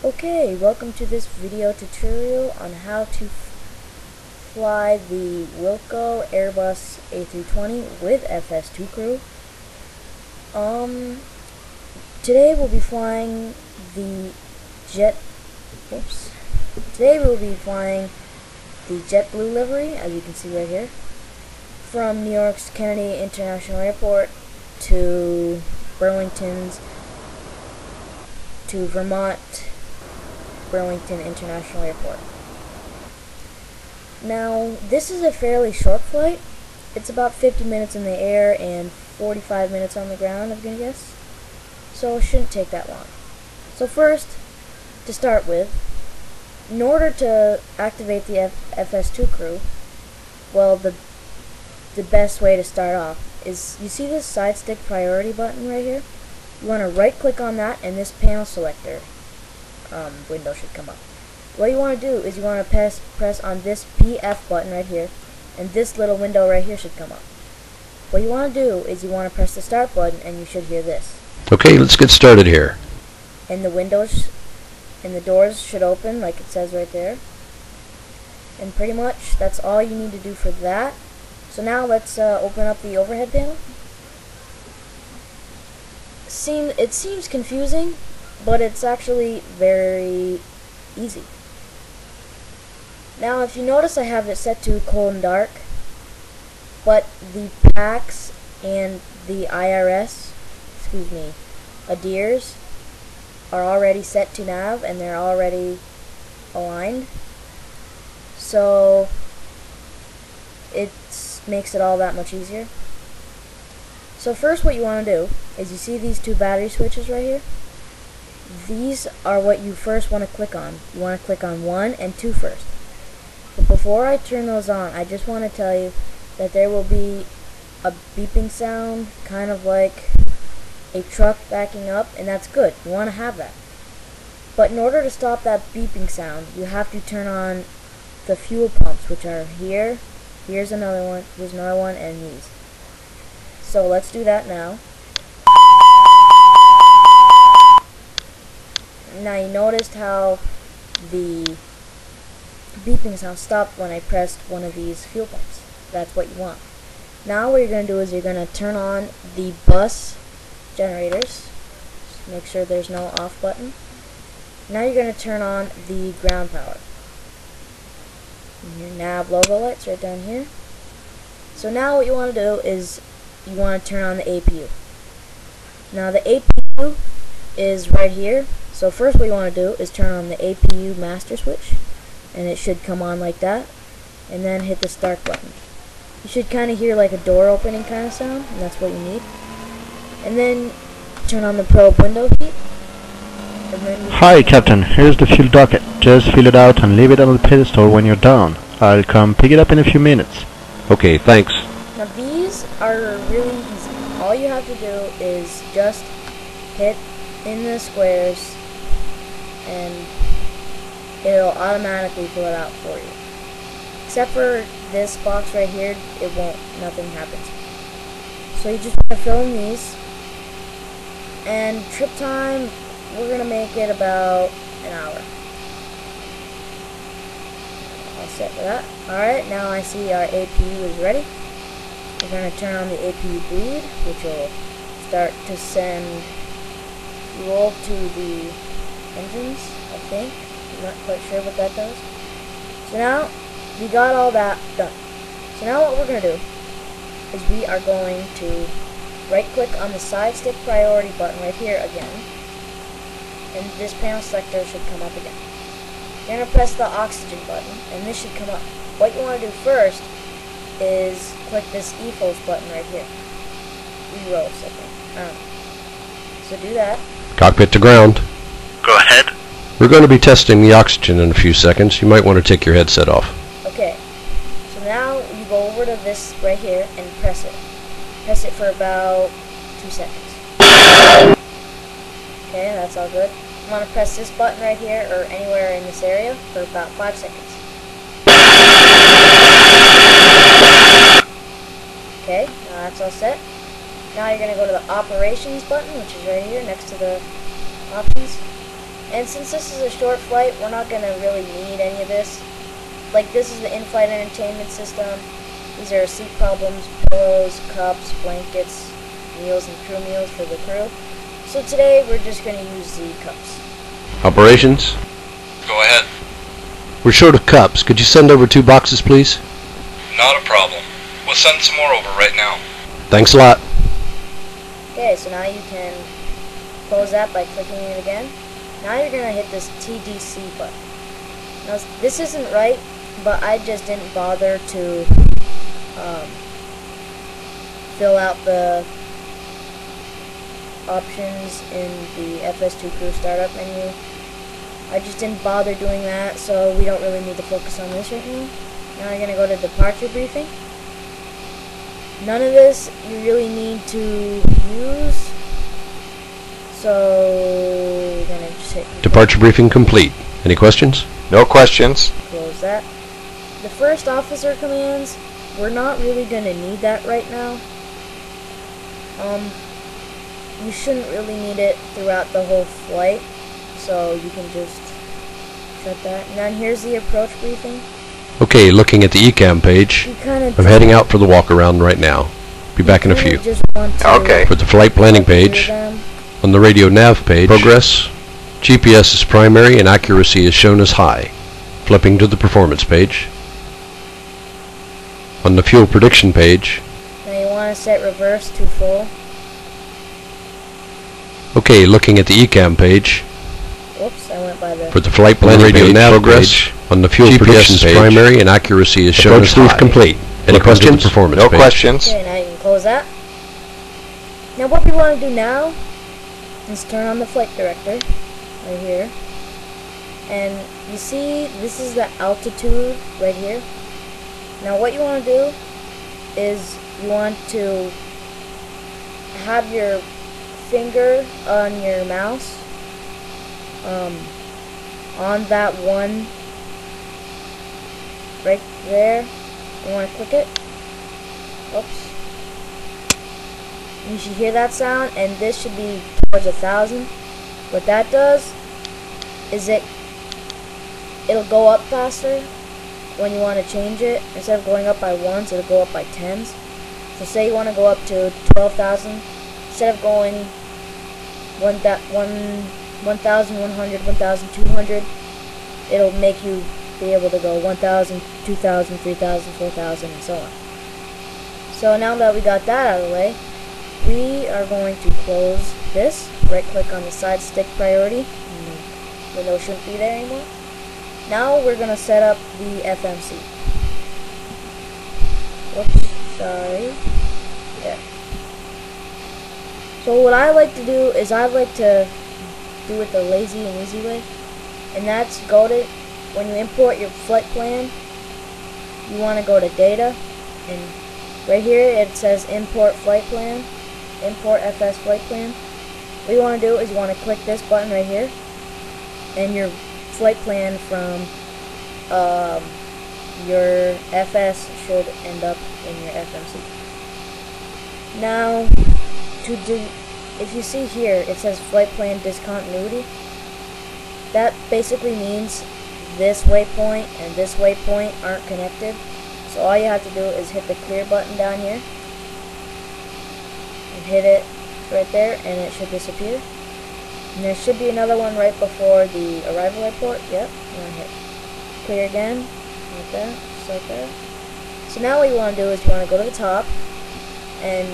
Okay, welcome to this video tutorial on how to fly the Wilco Airbus A320 with FS2 crew. Today we'll be flying the JetBlue livery, as you can see right here, from New York's Kennedy International Airport to Burlington's Vermont Burlington International Airport. Now, this is a fairly short flight. It's about 50 minutes in the air and 45 minutes on the ground, I'm gonna guess. So it shouldn't take that long. So first, to start with, in order to activate the FS2 crew, well, the best way to start off is, you see this side stick priority button right here? You want to right click on that and this panel selector window should come up. What you want to do is you want to press on this PF button right here, and this little window right here should come up. What you want to do is you want to press the start button and you should hear this. Okay, let's get started here. And the windows and the doors should open like it says right there. And pretty much that's all you need to do for that. So now let's open up the overhead panel. It seems confusing, but it's actually very easy. Now if you notice, I have it set to cold and dark, but the PAX and the ADIRS are already set to nav and they're already aligned, so it makes it all that much easier. So first what you want to do is, you see these two battery switches right here? These are what you first want to click on. You want to click on 1 and 2 first. But before I turn those on, I just want to tell you that there will be a beeping sound, kind of like a truck backing up, and that's good. You want to have that. But in order to stop that beeping sound, you have to turn on the fuel pumps, which are here. Here's another one, and these. So let's do that now. Now you noticed how the beeping sound stopped when I pressed one of these fuel pumps. That's what you want. Now what you're going to do is you're going to turn on the bus generators. Just make sure there's no off button. Now you're going to turn on the ground power. And your nav logo lights right down here. So now what you want to do is you want to turn on the APU. Now the APU is right here. So first what you want to do is turn on the APU master switch, and it should come on like that, and then hit the start button. You should kind of hear like a door opening kind of sound, and that's what you need. And then turn on the probe window heat. Hi Captain, here's the fuel docket. Just fill it out and leave it on the pedestal when you're done. I'll come pick it up in a few minutes. Okay, thanks. Now these are really easy. All you have to do is just hit in the squares and it'll automatically fill it out for you. Except for this box right here, it won't, nothing happens. So you just want to fill in these. And trip time, we're going to make it about an hour. All set for that. Alright, now I see our APU is ready. We're going to turn on the APU bleed, which will start to send fuel to the engines, I think. I'm not quite sure what that does. So now, we got all that done. So now what we're going to do is we are going to right click on the side stick priority button right here again, and this panel selector should come up again. You're going to press the oxygen button, and this should come up. What you want to do first is click this E-Pulse button right here. E-Rose, I think. I don't know. So do that. Cockpit to ground. Go ahead. We're going to be testing the oxygen in a few seconds. You might want to take your headset off. Okay. So now you go over to this right here and press it. Press it for about 2 seconds. Okay, that's all good. I'm going to press this button right here, or anywhere in this area, for about 5 seconds. Okay, now that's all set. Now you're going to go to the operations button, which is right here next to the options. And since this is a short flight, we're not going to really need any of this. Like, this is the in-flight entertainment system. These are seat problems, pillows, cups, blankets, meals, and crew meals for the crew. So today, we're just going to use the cups. Operations? Go ahead. We're short of cups. Could you send over 2 boxes, please? Not a problem. We'll send some more over right now. Thanks a lot. Okay, so now you can close that by clicking it again. Now you're going to hit this TDC button. Now, this isn't right, but I just didn't bother to fill out the options in the FS2 Crew Startup menu. I just didn't bother doing that, so we don't really need to focus on this right now. Now you're going to go to departure briefing. None of this you really need to use, so we're going to just hit complete. Departure briefing complete. Any questions? No questions. Close that. The first officer commands, we're not really going to need that right now. You shouldn't really need it throughout the whole flight, so you can just shut that. And then here's the approach briefing. Okay, looking at the ECAM page. I'm heading out for the walk around right now. Be back in a few. Okay. For the flight planning page, on the radio nav page, progress, GPS is primary and accuracy is shown as high. Flipping to the performance page. On the fuel prediction page. Now you want to set reverse to full. Okay, looking at the ECAM page. Whoops, I went by the... For the flight planning radio page, nav progress, page, on the fuel prediction GPS page, primary and accuracy is shown as high. Complete. Any questions? Performance No page. questions. Okay, now you can close that. Now what we want to do now is turn on the flight director right here. And you see this is the altitude right here. Now what you want to do is you want to have your finger on your mouse on that one right there. You want to click it. Oops. You should hear that sound, and this should be towards 1,000. What that does is it'll go up faster when you want to change it. Instead of going up by ones, it'll go up by tens. So say you want to go up to 12,000. Instead of going 1,100, 1,200, it'll make you be able to go 1,000, 2,000, 3,000, 4,000, and so on. So now that we got that out of the way, we are going to close this. Right click on the side stick priority. The window shouldn't be there anymore. Now we're going to set up the FMC. Whoops, sorry. There. So what I like to do is I like to do it the lazy and easy way. And that's go to, when you import your flight plan, you want to go to data. And right here it says import flight plan. Import FS flight plan. What you want to do is you want to click this button right here. And your flight plan from your FS should end up in your FMC. Now, if you see here, it says flight plan discontinuity. That basically means this waypoint and this waypoint aren't connected. So all you have to do is hit the clear button down here. And hit it right there, and it should disappear. And there should be another one right before the arrival airport. Yep, you want to hit clear again, like that, just like that. So now what you want to do is you want to go to the top, and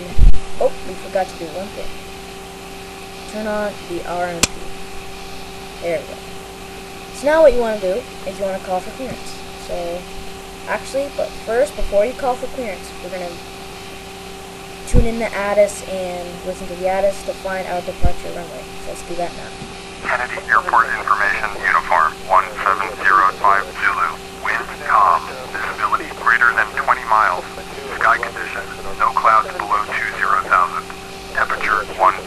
oh, we forgot to do one thing. Turn on the RMP. There we go. So now what you want to do is you want to call for clearance. So actually, but first, before you call for clearance, we're going to tune in the ATIS and listen to the ATIS to find our departure runway. So let's do that now. Kennedy Airport Information Uniform 1705 Zulu. Wind calm. Visibility greater than 20 miles. Sky conditions no clouds below 20,000. Temperature 15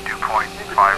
dew point 5